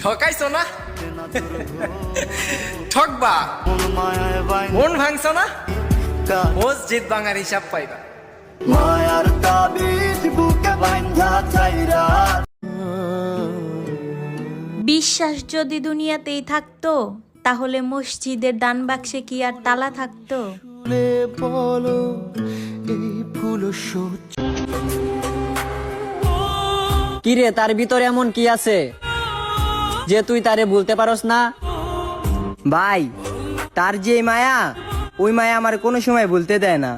ঠকাইছো না, ঠকবা, মন ভাঙছো না, মসজিদ ভাঙার হিসাব পাইবা। বিশ্বাস যদি দুনিয়াতেই থাকতো তাহলে মসজিদের দান বাক্সে কি আর তালা থাকতো? কিরে, তার ভিতরে এমন কি আছে যে তুই তারে বলতে পারস না? ভাই, তার যে মায়া, ওই মায়া আমার কোনো সময় বলতে দেয় না।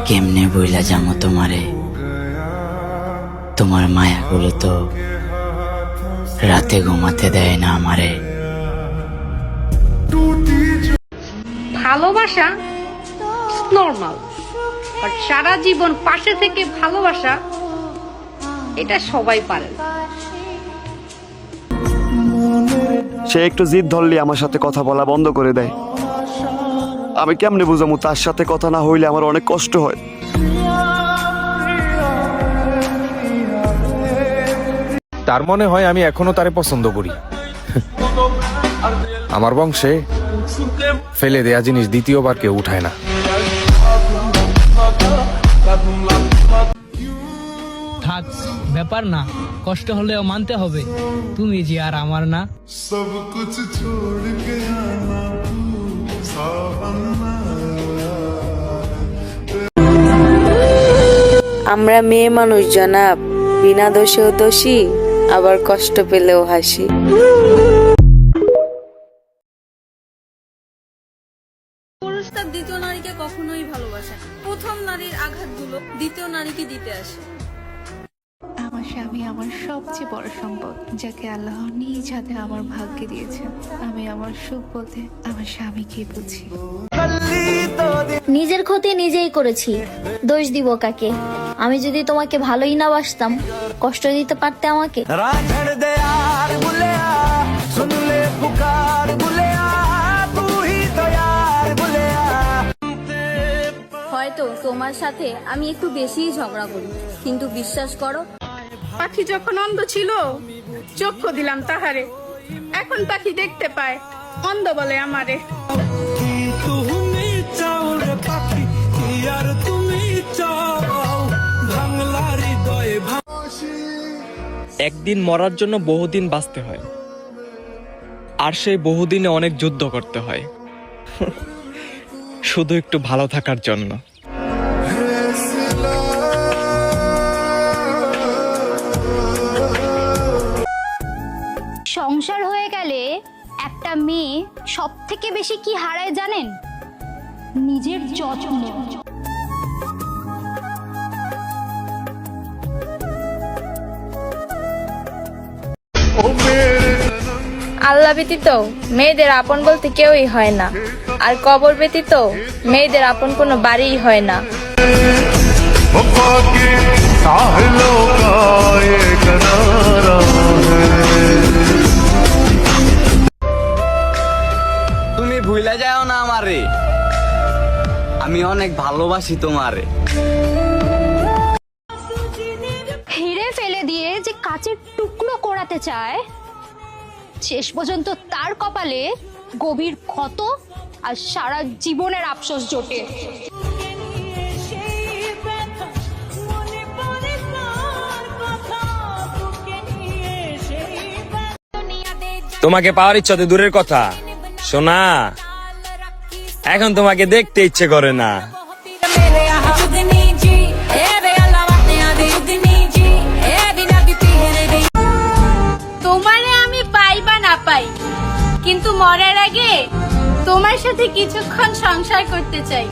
কেমনে বইলা যামো তোমারে, তোমার মায়াগুলো তো রাতে ঘুমাতে দেয় না আমারে। ভালোবাসা নর্মাল, আর সারা জীবন পাশে থেকে ভালোবাসা এটা সবাই পারে না। সে একটু জিদ ধরলে আমার সাথে কথা বলা বন্ধ করে দেয়। আমি কেমনে বুঝামু তার সাথে কথা না হইলে আমার অনেক কষ্ট হয়। তার মনে হয় আমি এখনো তারে পছন্দ করি। আমার বংশে ফেলে দেয়া জিনিস দ্বিতীয়বার কেউ উঠায় না। থাক, ব্যাপার না, কষ্ট হলেও মানতে হবে, তুমি যে আর আমার না। আমরা মেয়ে মানুষ জনাব, বিনা দোষেও দোষী, আবার কষ্ট পেলেও হাসি। পুরুষ তার দ্বিতীয় নারীকে কখনোই ভালোবাসে না। প্রথম নারীর আঘাতগুলো দ্বিতীয় নারীকে দিতে আসে। আমার স্বামী আমার সবচেয়ে বড় সম্পদ, যাকে আল্লাহ নিজ হাতে আমার ভাগ্যে দিয়েছেন। আমি আমার সুখ বলতে আমার স্বামীকে বুঝি। নিজের ক্ষতি নিজেই করেছি, দোষ দিব কাকে? আমি যদি তোমাকে ভালোই না বাসতাম, কষ্ট দিতে পারতে আমাকে? হয়তো তোমার সাথে আমি একটু বেশিই ঝগড়া করি, কিন্তু বিশ্বাস করো, পাখি যখন অন্ধ ছিল চক্ষু দিলাম তাহারে, এখন পাখি দেখতে পায়, অন্ধ বলে আমারে। একদিন মরার জন্য বহুদিন বাঁচতে হয়, আর সেই বহুদিনে অনেক যুদ্ধ করতে হয়, শুধু একটু ভালো থাকার জন্য। সংসার হয়ে গেলে একটা মেয়ে সব থেকে বেশি কি হারায় জানেন? নিজের যত্ন। আল্লাহ ব্যতীত মেয়েদের আপন বলতে কেউই হয় না, আর কবর ব্যতীত মেয়েদের আপন কোনো বাড়িই হয় না। তুমি ভুলে যাও না আমারে, আমি অনেক ভালোবাসি তোমারে। হিরে ফেলে দিয়ে যে কাচের টুকরো করাতে চায়, শেষ পর্যন্ত তার কপালে গভীর ক্ষত আর সারা জীবনের আফসোস জোটে। তোমাকে পাওয়ার ইচ্ছা তো দূরের কথা, সোনা, এখন তোমাকে দেখতে ইচ্ছে করে না। তোমারে আমি পাই বা না পাই, কিন্তু মরার আগে তোমার সাথে কিছুক্ষণ সংসার করতে চাই।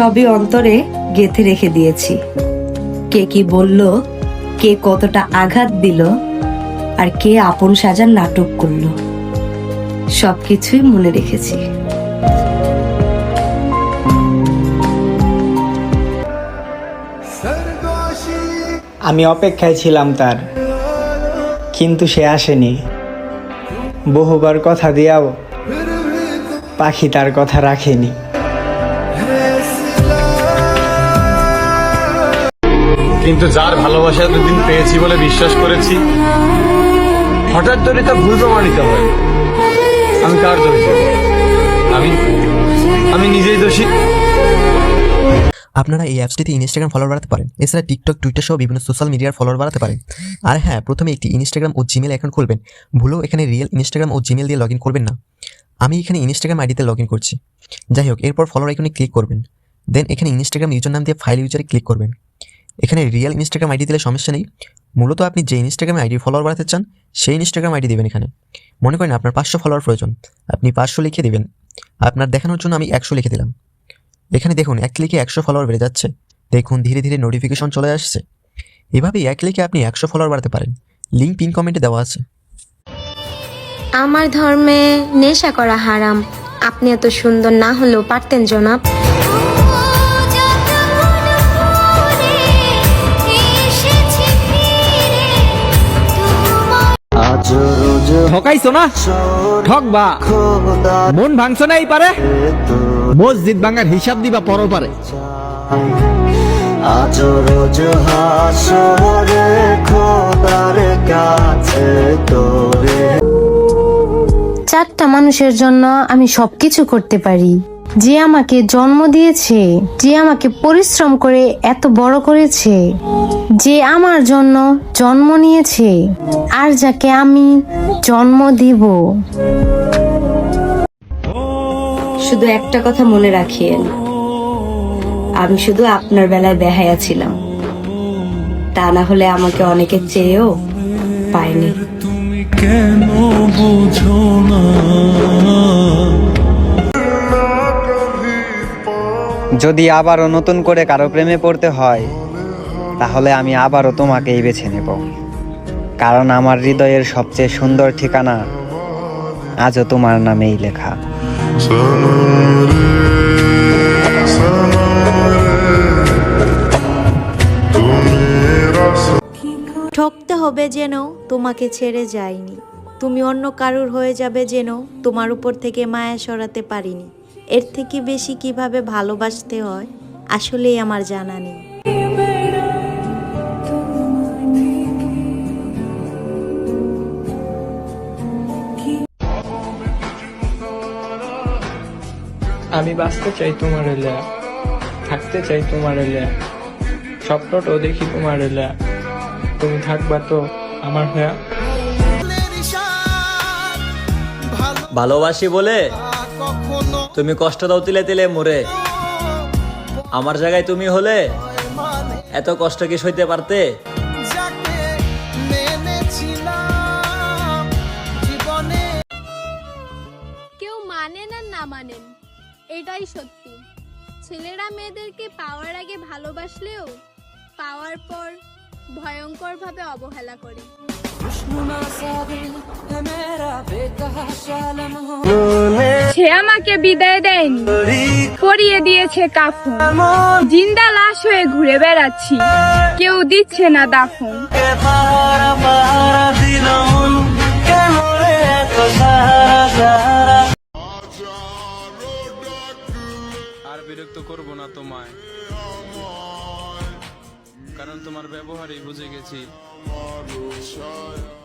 সবই অন্তরে গেঁথে রেখে দিয়েছি। কে কি বলল, কে কতটা আঘাত দিল, আর কে আপন সাজার নাটক করলো, সবকিছুই মনে রেখেছি। আমি অপেক্ষায় ছিলাম তার, কিন্তু সে আসেনি। বহুবার কথা দিয়াও পাখি তার কথা রাখেনি। কিন্তু যার ভালোবাসা এতদিন পেয়েছি বলে বিশ্বাস করেছি, হঠাৎ করে তা ভুল প্রমাণিত হয়। আমি কার দোষী? আমি নিজেই দোষী। আপনারা এই অ্যাপসটিতে ইনস্টাগ্রাম ফলোয়ার বাড়াতে পারেন, এছাড়া টিকটক, টুইটার সহ বিভিন্ন সোশ্যাল মিডিয়ার ফলোয়ার বাড়াতে পারেন। আর হ্যাঁ, প্রথমে একটি ইনস্টাগ্রাম ও জিমেল অ্যাকাউন্ট খুলবেন। ভুলেও এখানে রিয়েল ইনস্টাগ্রাম ও জিমেল দিয়ে লগ ইন করবেন না। আমি এখানে ইনস্টাগ্রাম আইডিতে লগ ইন করছি। যাই হোক, এরপর ফলোয়ার আইকনে ক্লিক করবেন। দেন এখানে ইনস্টাগ্রাম ইউজার নাম দিয়ে ফাইল ইউজারে ক্লিক করবেন। এখানে রিয়েল ইনস্টাগ্রাম আইডি দিলে সমস্যা নেই। মূলত আপনি যে ইনস্টাগ্রাম আইডি ফলোয়ার বাড়াতে চান সেই ইনস্টাগ্রাম আইডি দেবেন। এখানে মনে করেন আপনার 500 ফলোয়ার প্রয়োজন, আপনি 500 লিখে দেবেন। আপনার দেখানোর জন্য আমি 100 লিখে দিলাম। এখানে দেখুন এক ক্লিকে 100 ফলোয়ার বেড়ে যাচ্ছে। দেখুন ধীরে ধীরে নোটিফিকেশন চলে আসছে। এভাবেই এক ক্লিকে আপনি 100 ফলোয়ার বাড়াতে পারেন। লিঙ্ক পিন কমেন্টে দেওয়া আছে। আমার ধর্মে নেশা করা হারাম। আপনি এত সুন্দর না হলেও পারতেন জনাব। ঠকাইছো না, ঠকবা। মন ভাঙছো না এই পারে, মসজিদ ভাঙার হিসাব দিবা পরপারে। আজ রোজ হাসরে খোদার কাছে তোরে। 4টা মানুষের জন্য আমি সবকিছু করতে পারি। যে আমাকে জন্ম দিয়েছে, যে আমাকে পরিশ্রম করে এত বড় করেছে, যে আমার জন্য জন্ম নিয়েছে, আর যাকে আমি জন্ম দিব। শুধু একটা কথা মনে রাখিয়েন, আমি শুধু আপনার বেলায় বেহায়া ছিলাম, তা না হলে আমাকে অনেকে চেয়েও পায়নি। তুমি কেন বুঝো না? যদি আবারও নতুন করে কারো প্রেমে পড়তে হয়, তাহলে আমি আবারও তোমাকেই বেছে নেব। কারণ আমার হৃদয়ের সবচেয়ে সুন্দর ঠিকানা আজও তোমার নামেই লেখা। ঠকতে হবে যেন তোমাকে ছেড়ে যায়নি, তুমি অন্য কারুর হয়ে যাবে যেন তোমার উপর থেকে মায়া সরাতে পারিনি। এর থেকে বেশি কিভাবে ভালোবাসতে হয় আসলেই আমার জানা নেই। আমি বাঁচতে চাই তোমার এলা, থাকতে চাই তোমার এলা, স্বপ্নটাও দেখি তোমার এলা। তুমি থাকবা তো আমার হয়ে? ভালোবাসি বলে তুমি কষ্ট দাও তিলে তিলে মরে। আমার জায়গায় তুমি হলে এত কষ্ট কি সইতে পারতে? কেউ মানেন আর না মানেন, এটাই সত্যি। ছেলেরা মেয়েদেরকে পাওয়ার আগে ভালোবাসলেও পাওয়ার পর ভয়ঙ্কর ভাবে অবহেলা করে। সে আমাকে বিদায় দেয়নি, পরিয়ে দিয়েছে কাফন। জিন্দা লাশ হয়ে ঘুরে বেড়াচ্ছি, কেউ দিচ্ছে না দাফন। আর বিরক্ত করব না তোমায়, কারণ তোমার ব্যবহারই বুঝে গেছি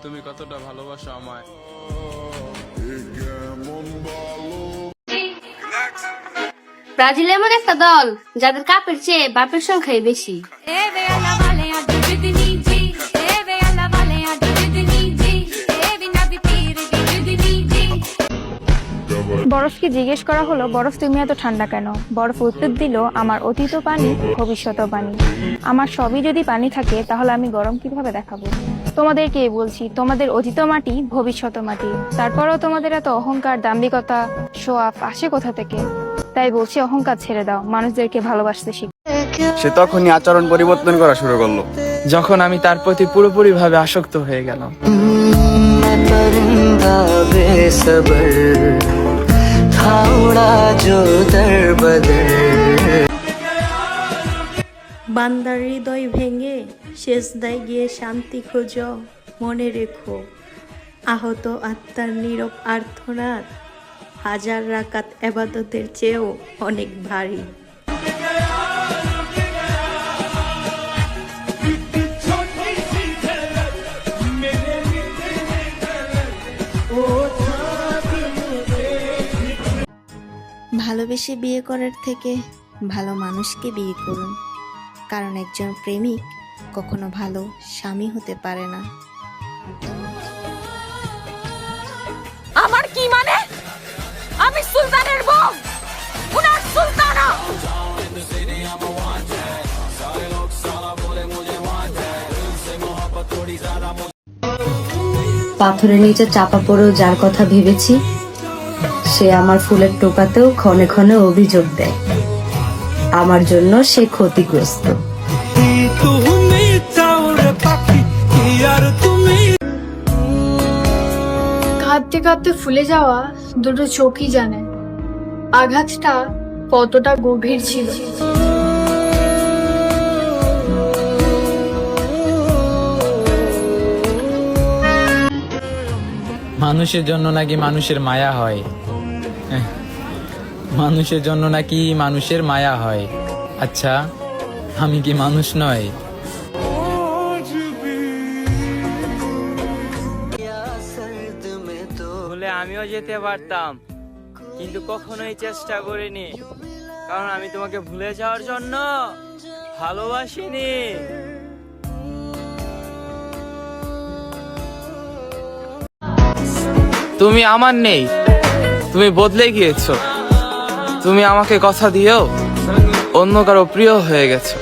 তুমি কতটা ভালোবাসো আমায়। ব্রাজিল এমন একটা দল যাদের কাপের চেয়ে বাপের সংখ্যাই বেশি। বরফকে জিজ্ঞেস করা হলো, বরফ তুমি এত ঠান্ডা কেন? বরফ উত্তর দিল, আমার অতীত পানি, ভবিষ্যৎ পানি। আমার সবই যদি পানি থাকে তাহলে আমি গরম কিভাবে দেখাবো? তোমাদেরকে বলছি, তোমাদের অতীত মাটি, ভবিষ্যৎ মাটি। তারপরেও তোমাদের এত অহংকার, দাম্ভিকতা, শো অফ আসে কোথা থেকে? তাই বলছি অহংকার ছেড়ে দাও, মানুষদেরকে ভালোবাসতে শিখো। সে তখনই আচরণ পরিবর্তন করা শুরু করলো। যখন আমি তার প্রতি পুরোপুরি ভাবে আসক্ত হয়ে গেলাম। বান্দার হৃদয় ভেঙে শেষদায় গিয়ে শান্তি খোঁজো, মনে রেখো আহত আত্মার নীরব আর্তনাদ হাজার রাকাত এবাদতের চেয়েও অনেক ভারী। ভালোবেসে বিয়ে করার থেকে ভালো মানুষকে বিয়ে করুন, কারণ একজন প্রেমিক কখনো ভালো স্বামী হতে পারে না। আমার কি মানে? আমি সুলতানের বউ, উনার সুলতানা। পাথরের নিচে চাপা পড়েও যার কথা ভেবেছি, সে আমার ফুলের টোকাতেও ক্ষণে ক্ষণে অভিযোগ দেয়। আমার জন্য সে ক্ষতিগ্রস্ত। কাঁদতে কাঁদতে ফুলে যাওয়া দুটো চোখই জানে আঘাতটা কতটা গভীর ছিল। মানুষের জন্য নাকি মানুষের মায়া হয়, মানুষের জন্য নাকি মানুষের মায়া হয়। আচ্ছা, আমি কি মানুষ নয়? বলে আমিও যেতে পারতাম, কিন্তু কখনোই চেষ্টা করিনি, কারণ আমি তোমাকে ভুলে যাওয়ার জন্য ভালোবাসিনি। তুমি আমার নেই, তুমি বদলে গিয়েছো। তুমি আমাকে কথা দিয়েও অন্য কারো প্রিয় হয়ে গেছো।